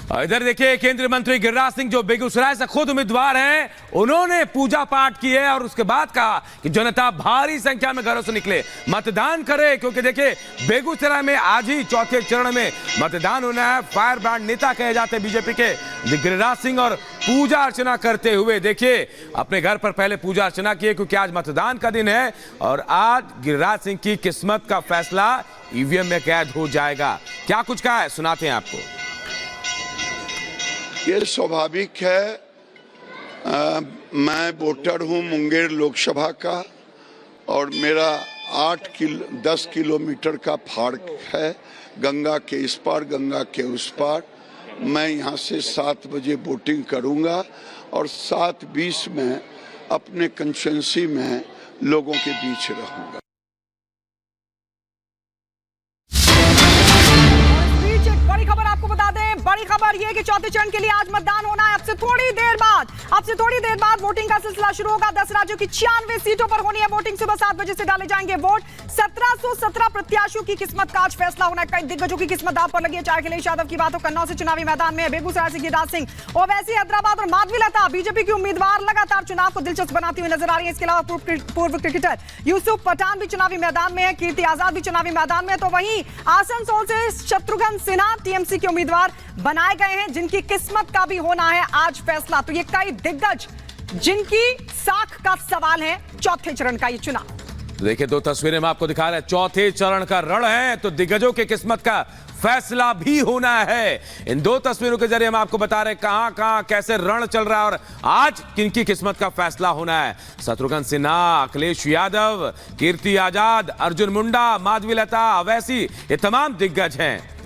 इधर देखिए केंद्रीय मंत्री गिरिराज सिंह जो बेगूसराय से खुद उम्मीदवार हैं, उन्होंने पूजा पाठ की है और उसके बाद कहा कि जनता भारी संख्या में घरों से निकले मतदान करे, क्योंकि देखिए बेगूसराय में आज ही चौथे चरण में मतदान होना है। फायर ब्रांड नेता कहे जाते बीजेपी के गिरिराज सिंह और पूजा अर्चना करते हुए देखिए अपने घर पर पहले पूजा अर्चना किए, क्योंकि आज मतदान का दिन है और आज गिरिराज सिंह की किस्मत का फैसला ईवीएम में कैद हो जाएगा। क्या कुछ कहा है सुनाते हैं आपको। ये स्वाभाविक है। मैं वोटर हूँ मुंगेर लोकसभा का और मेरा 10 किलोमीटर का फार्क है, गंगा के इस पार गंगा के उस पार। मैं यहाँ से 7 बजे वोटिंग करूँगा और 7:20 में अपने कंस्टिट्यूएंसी में लोगों के बीच रहूँगा। बड़ी खबर आपको बता दें, बड़ी खबर यह कि चौथे चरण के लिए आज मतदान होना है। अब से थोड़ी देर बाद वोटिंग का सिलसिला शुरू होगा। 10 राज्यों की 96 सीटों पर होनी है वोटिंग। सुबह 7 बजे से डाले जाएंगे वोट। 1717 प्रत्याशियों की किस्मत का आज फैसला होना है। कई दिग्गजों की किस्मत दांव पर लगी है। चाहे अखिलेश यादव की बात हो, कन्नौज से चुनावी मैदान में है, बेगूसराय से गिरिराज सिंह, ओवैसी हैदराबाद और माधवी लता बीजेपी की उम्मीदवार लगातार चुनाव को दिलचस्प बनाती हुई नजर आ रही है। इसके अलावा पूर्व क्रिकेटर यूसुफ पठान भी चुनावी मैदान में है, कीर्ति आजाद भी चुनावी मैदान में है। तो वहीं आसनसोल से शत्रुघ्न सिन्हा टीएमसी के उम्मीदवार बनाए गए हैं, जिनकी किस्मत का भी होना है आज फैसला। तो ये कई दिग्गज जिनकी साख का सवाल है चौथे चरण का ये चुनाव। देखिए 2 तस्वीरें मैं आपको दिखा रहा है, चौथे चरण का रण है तो दिग्गजों की किस्मत का फैसला भी होना है। इन 2 तस्वीरों के जरिए हम आपको बता रहे हैं कहां कैसे रण चल रहा है और आज किनकी किस्मत का फैसला होना है। शत्रुघ्न सिन्हा, अखिलेश यादव, कीर्ति आजाद, अर्जुन मुंडा, माधवी लता, ओवैसी, ये तमाम दिग्गज हैं।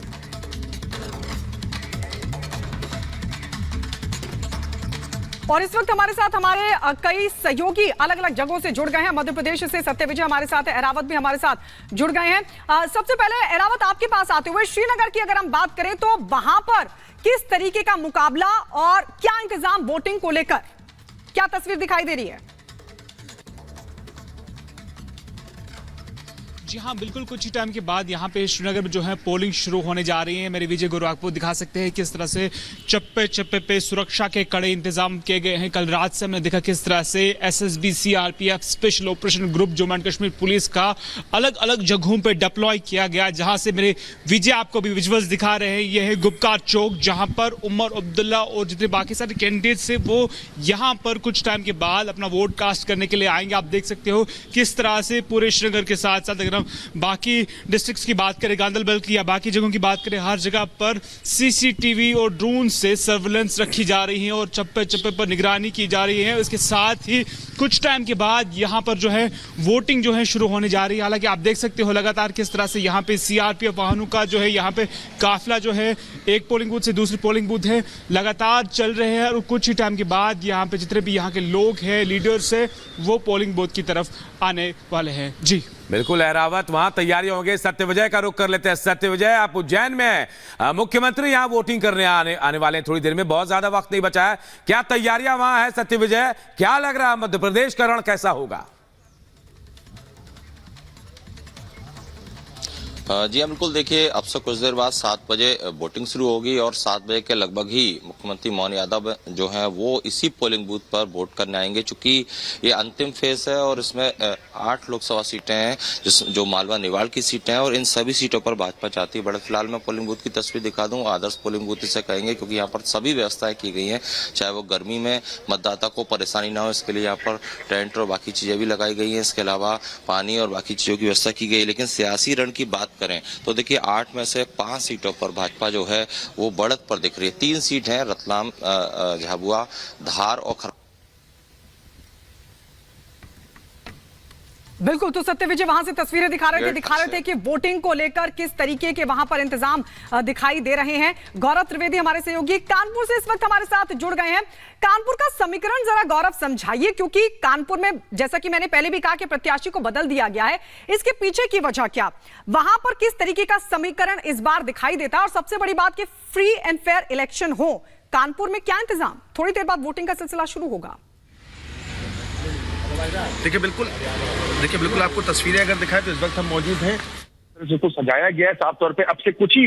और इस वक्त हमारे साथ हमारे कई सहयोगी अलग अलग जगहों से जुड़ गए हैं। मध्य प्रदेश से सत्यविजय हमारे साथ है, एरावत भी हमारे साथ जुड़ गए हैं। सबसे पहले एरावत आपके पास आते हुए श्रीनगर की अगर हम बात करें तो वहां पर किस तरीके का मुकाबला और क्या इंतजाम वोटिंग को लेकर, क्या तस्वीर दिखाई दे रही है? जी हाँ, बिल्कुल कुछ ही टाइम के बाद यहाँ पे श्रीनगर में जो है पोलिंग शुरू होने जा रही है। मेरे विजय गुरु आपको दिखा सकते हैं किस तरह से चप्पे चप्पे पे सुरक्षा के कड़े इंतजाम किए गए हैं। कल रात से हमने देखा किस तरह से SSB, CRPF, special operation group, Jammu and Kashmir police का अलग अलग जगहों पे डिप्लॉय किया गया, जहाँ से मेरे विजय आपको भी विजुअल्स दिखा रहे हैं। यह है गुपकार चौक, जहाँ पर उमर अब्दुल्ला और जितने बाकी सारे कैंडिडेट्स है वो यहाँ पर कुछ टाइम के बाद अपना वोट कास्ट करने के लिए आएंगे। आप देख सकते हो किस तरह से पूरे श्रीनगर के साथ साथ अगर बाकी डिस्ट्रिक्ट्स की बात करें, गांधरबल की या बाकी जगहों की बात करें, हर जगह पर सीसीटीवी और ड्रोन से सर्विलेंस रखी जा रही है और चप्पे चप्पे पर निगरानी की जा रही है। इसके साथ ही कुछ टाइम के बाद यहाँ पर जो है वोटिंग जो है शुरू होने जा रही है। हालांकि आप देख सकते हो लगातार किस तरह से यहाँ पे सीआरपीएफ वाहनों का जो है यहाँ पे काफिला जो है एक पोलिंग बूथ से दूसरी पोलिंग बूथ है लगातार चल रहे हैं और कुछ ही टाइम के बाद यहाँ पे जितने भी यहाँ के लोग हैं, लीडर्स है, वो पोलिंग बूथ की तरफ आने वाले हैं। जी बिल्कुल एरावत, वहां तैयारियां होंगी। सत्यविजय का रुख कर लेते हैं। सत्यविजय, आप उज्जैन में हैं, मुख्यमंत्री यहां वोटिंग करने आने वाले हैं थोड़ी देर में, बहुत ज्यादा वक्त नहीं बचा है। क्या तैयारियां वहां है सत्यविजय? क्या लग रहा है मध्य प्रदेश का रण कैसा होगा? जी हाँ, बिल्कुल। देखिए अब से कुछ देर बाद 7 बजे वोटिंग शुरू होगी और 7 बजे के लगभग ही मुख्यमंत्री मोहन यादव जो हैं वो इसी पोलिंग बूथ पर वोट करने आएंगे। चूंकि ये अंतिम फेज है और इसमें 8 लोकसभा सीटें हैं जो मालवा निवाड़ की सीटें हैं और इन सभी सीटों पर भाजपा चाहती है। बड़े फिलहाल मैं पोलिंग बूथ की तस्वीर दिखा दूं। आदर्श पोलिंग बूथ इसे कहेंगे क्योंकि यहाँ पर सभी व्यवस्थाएं की गई हैं, चाहे वो गर्मी में मतदाता को परेशानी ना हो इसके लिए यहाँ पर टेंट और बाकी चीजें भी लगाई गई हैं। इसके अलावा पानी और बाकी चीजों की व्यवस्था की गई। लेकिन सियासी रण की बात करें तो देखिए 8 में से 5 सीटों पर भाजपा जो है वो बढ़त पर दिख रही है। 3 सीट हैं, रतलाम, झाबुआ, धार और बिल्कुल। तो सत्यविजय वहां से तस्वीरें दिखा रहे थे कि वोटिंग को लेकर किस तरीके के वहां पर इंतजाम दिखाई दे रहे हैं। गौरव त्रिवेदी हमारे सहयोगी कानपुर से इस वक्त हमारे साथ जुड़ गए हैं। कानपुर का समीकरण जरा गौरव समझाइए, क्योंकि कानपुर में जैसा कि मैंने पहले भी कहा कि प्रत्याशी को बदल दिया गया है, इसके पीछे की वजह क्या, वहां पर किस तरीके का समीकरण इस बार दिखाई देता है और सबसे बड़ी बात कि फ्री एंड फेयर इलेक्शन हो, कानपुर में क्या इंतजाम? थोड़ी देर बाद वोटिंग का सिलसिला शुरू होगा। देखिए बिल्कुल आपको तस्वीरें अगर दिखाएं तो इस वक्त हम मौजूद हैं जिसको सजाया गया है साफ तौर पे। अब से कुछ ही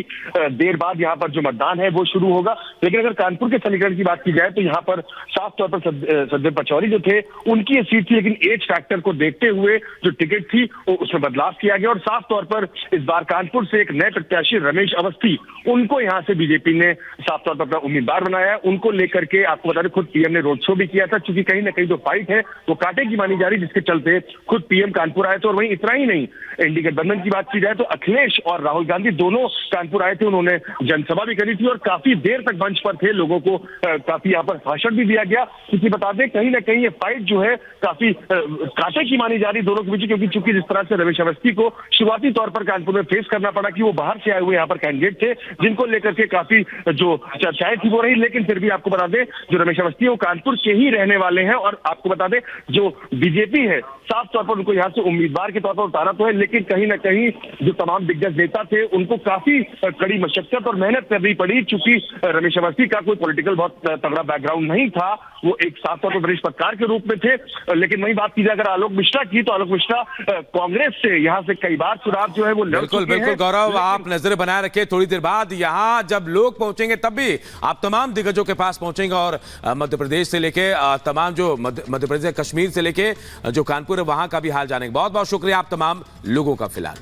देर बाद यहाँ पर जो मतदान है वो शुरू होगा। लेकिन अगर कानपुर के समीकरण की बात की जाए तो यहाँ पर साफ तौर पर सज्जन पचौरी जो थे उनकी ये सीट थी, लेकिन एज फैक्टर को देखते हुए जो टिकट थी वो उसमें बदलाव किया गया और साफ तौर पर इस बार कानपुर से एक नए प्रत्याशी रमेश अवस्थी, उनको यहाँ से बीजेपी ने साफ तौर पर अपना उम्मीदवार बनाया। उनको लेकर के आपको बता दें खुद पीएम ने रोड शो भी किया था, क्योंकि कहीं ना कहीं जो फाइट है वो कांटे की मानी जा रही, जिसके चलते खुद पीएम कानपुर आए थे। और वहीं इतना ही नहीं, एनडीए गठबंधन की बात की जाए तो अखिलेश और राहुल गांधी दोनों कानपुर आए थे, उन्होंने जनसभा भी करी थी और काफी देर तक मंच पर थे, लोगों को काफी यहाँ पर भाषण भी दिया गया। क्योंकि बता दें कहीं ना कहीं ये फाइट जो है काफी कांटे की मानी जा रही दोनों के बीच, क्योंकि चूंकि जिस तरह से रमेश अवस्थी को शुरुआती तौर पर कानपुर में फेस करना पड़ा कि वो बाहर से आए हुए यहाँ पर कैंडिडेट थे, जिनको लेकर के काफी जो चर्चाएं थी वो रही। लेकिन फिर भी आपको बता दें जो रमेश अवस्थी है वो कानपुर के ही रहने वाले हैं और आपको बता दें जो बीजेपी है साफ तौर पर उनको यहाँ से उम्मीदवार के तौर पर उतारा तो है, लेकिन कहीं ना कहीं जो तमाम दिग्गज नेता थे उनको काफी कड़ी मशक्कत और मेहनत करनी पड़ी। चूंकि रमेश अवस्थी का कोई पॉलिटिकल बहुत तगड़ा बैकग्राउंड नहीं था, वो एक साफ तौर पर वरिष्ठ पत्रकार के रूप में थे। लेकिन वही बात की जाए अगर आलोक मिश्रा की, तो आलोक मिश्रा कांग्रेस से यहाँ से कई बार चुनाव जो है वो लड़ चुके हैं। बिल्कुल गौरव, आप नजर बनाए रखिए, थोड़ी देर बाद यहाँ जब लोग पहुंचेंगे तब भी आप तमाम दिग्गजों के पास पहुंचेंगे और मध्य प्रदेश से लेके तमाम जो मध्य प्रदेश कश्मीर से लेके जो कानपुर है वहां का भी हाल जानेंगे। बहुत बहुत शुक्रिया आप तमाम लोगों का। फिलहाल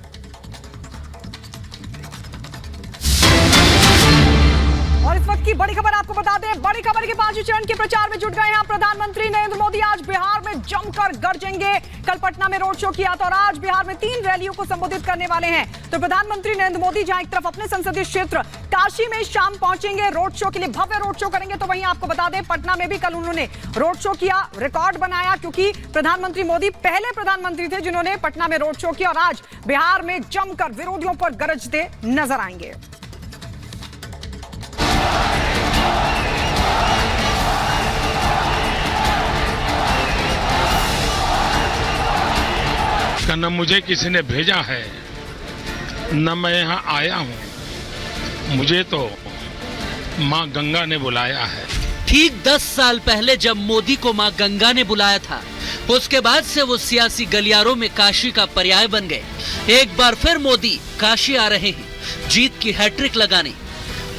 और इस वक्त की बड़ी खबर आपको बता दें, बड़ी खबर के 5वें चरण के प्रचार में जुट गए हैं प्रधानमंत्री नरेंद्र मोदी। आज बिहार में जमकर गरजेंगे। कल पटना में रोड शो किया था और आज बिहार में 3 रैलियों को संबोधित करने वाले हैं। तो प्रधानमंत्री नरेंद्र मोदी जहां एक तरफ अपने संसदीय क्षेत्र काशी में शाम पहुंचेंगे, रोड शो के लिए भव्य रोड शो करेंगे, तो वहीं आपको बता दें पटना में भी कल उन्होंने रोड शो किया, रिकॉर्ड बनाया, क्योंकि प्रधानमंत्री मोदी पहले प्रधानमंत्री थे जिन्होंने पटना में रोड शो किया और आज बिहार में जमकर विरोधियों पर गरजते नजर आएंगे। न मुझे किसी ने भेजा है न मैं यहाँ आया हूँ, मुझे तो माँ गंगा ने बुलाया है। ठीक 10 साल पहले जब मोदी को माँ गंगा ने बुलाया था, उसके बाद से वो सियासी गलियारों में काशी का पर्याय बन गए। एक बार फिर मोदी काशी आ रहे हैं, जीत की हैट्रिक लगाने।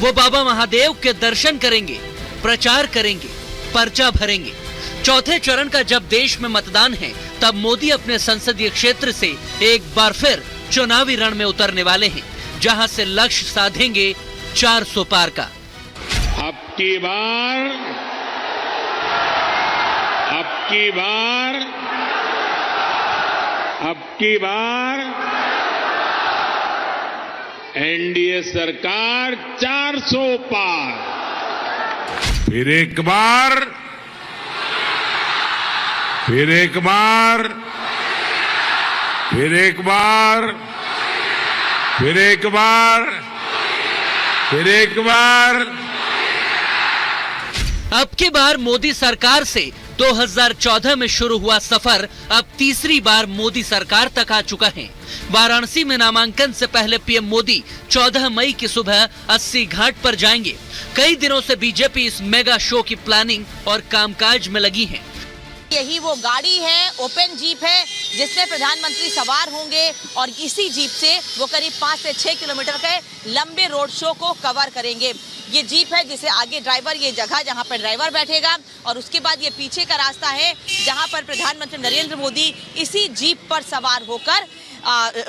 वो बाबा महादेव के दर्शन करेंगे, प्रचार करेंगे, पर्चा भरेंगे। चौथे चरण का जब देश में मतदान है, तब मोदी अपने संसदीय क्षेत्र से एक बार फिर चुनावी रण में उतरने वाले हैं, जहां से लक्ष्य साधेंगे 400 पार का। अब की बार एनडीए सरकार 400 पार। फिर एक बार अब की बार मोदी सरकार से 2014 में शुरू हुआ सफर अब तीसरी बार मोदी सरकार तक आ चुका है। वाराणसी में नामांकन से पहले पीएम मोदी 14 मई की सुबह 80 घाट पर जाएंगे। कई दिनों से बीजेपी इस मेगा शो की प्लानिंग और कामकाज में लगी है। यही वो गाड़ी है, ओपन जीप है, जिसमें प्रधानमंत्री सवार होंगे और इसी जीप से वो करीब 5 से 6 किलोमीटर के लंबे रोड शो को कवर करेंगे। ये जीप है जिसे आगे ड्राइवर, ये जगह जहां पर ड्राइवर बैठेगा, और उसके बाद ये पीछे का रास्ता है जहां पर प्रधानमंत्री नरेंद्र मोदी इसी जीप पर सवार होकर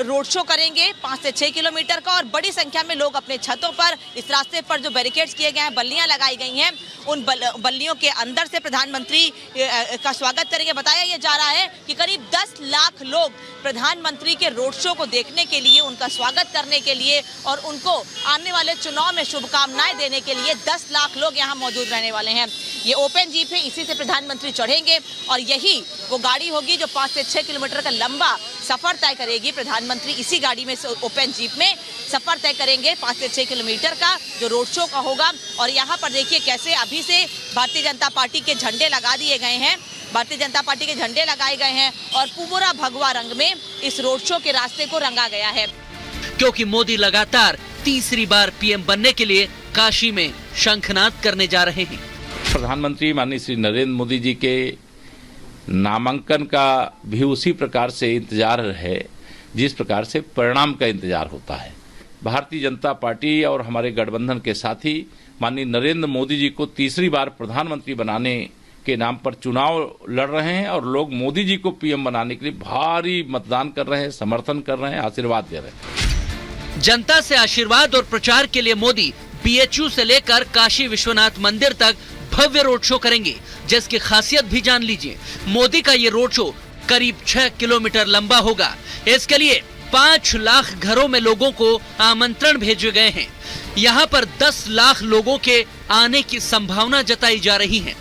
रोड शो करेंगे 5 से 6 किलोमीटर का। और बड़ी संख्या में लोग अपने छतों पर, इस रास्ते पर जो बैरिकेड्स किए गए हैं, बल्लियां लगाई गई हैं, उन बल्लियों के अंदर से प्रधानमंत्री का स्वागत करेंगे। बताया यह जा रहा है कि करीब 10 लाख लोग प्रधानमंत्री के रोड शो को देखने के लिए, उनका स्वागत करने के लिए और उनको आने वाले चुनाव में शुभकामनाएं देने के लिए 10 लाख लोग यहाँ मौजूद रहने वाले हैं। ये ओपन जीप है, इसी से प्रधानमंत्री चढ़ेंगे और यही वो गाड़ी होगी जो 5 से 6 किलोमीटर का लंबा सफर तय करेगी। प्रधानमंत्री इसी गाड़ी में, ओपन जीप में सफर तय करेंगे 5 से 6 किलोमीटर का जो रोड शो का होगा। और यहाँ पर देखिए कैसे अभी से भारतीय जनता पार्टी के झंडे लगा दिए गए हैं, भारतीय जनता पार्टी के झंडे लगाए गए हैं और पूरा भगवा रंग में इस रोड शो के रास्ते को रंगा गया है। क्योंकि मोदी लगातार तीसरी बार पीएम बनने के लिए काशी में शंखनाद करने जा रहे हैं। प्रधानमंत्री माननीय श्री नरेंद्र मोदी जी के नामांकन का भी उसी प्रकार से इंतजार है। जिस प्रकार से परिणाम का इंतजार होता है। भारतीय जनता पार्टी और हमारे गठबंधन के साथी माननीय नरेंद्र मोदी जी को तीसरी बार प्रधानमंत्री बनाने के नाम पर चुनाव लड़ रहे हैं और लोग मोदी जी को पीएम बनाने के लिए भारी मतदान कर रहे हैं, समर्थन कर रहे हैं, आशीर्वाद दे रहे हैं। जनता से आशीर्वाद और प्रचार के लिए मोदी बीएचयू से लेकर काशी विश्वनाथ मंदिर तक भव्य रोड शो करेंगे, जिसकी खासियत भी जान लीजिए। मोदी का ये रोड शो करीब 6 किलोमीटर लंबा होगा। इसके लिए 5 लाख घरों में लोगों को आमंत्रण भेजे गए हैं। यहाँ पर 10 लाख लोगों के आने की संभावना जताई जा रही है।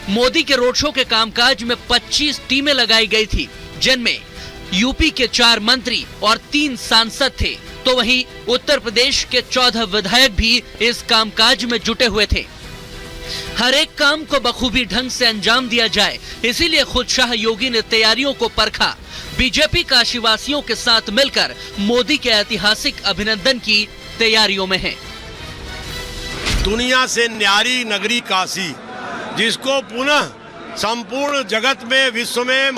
मोदी के रोड शो के कामकाज में 25 टीमें लगाई गई थी, जिनमें यूपी के 4 मंत्री और 3 सांसद थे, तो वहीं उत्तर प्रदेश के 14 विधायक भी इस कामकाज में जुटे हुए थे। हर एक काम को बखूबी ढंग से अंजाम दिया जाए, इसीलिए खुद शाह योगी ने तैयारियों को परखा। बीजेपी काशीवासियों के साथ मिलकर मोदी के ऐतिहासिक अभिनंदन की तैयारियों में है। दुनिया से न्यारी नगरी काशी, जिसको पुनः संपूर्ण जगत में, विश्व में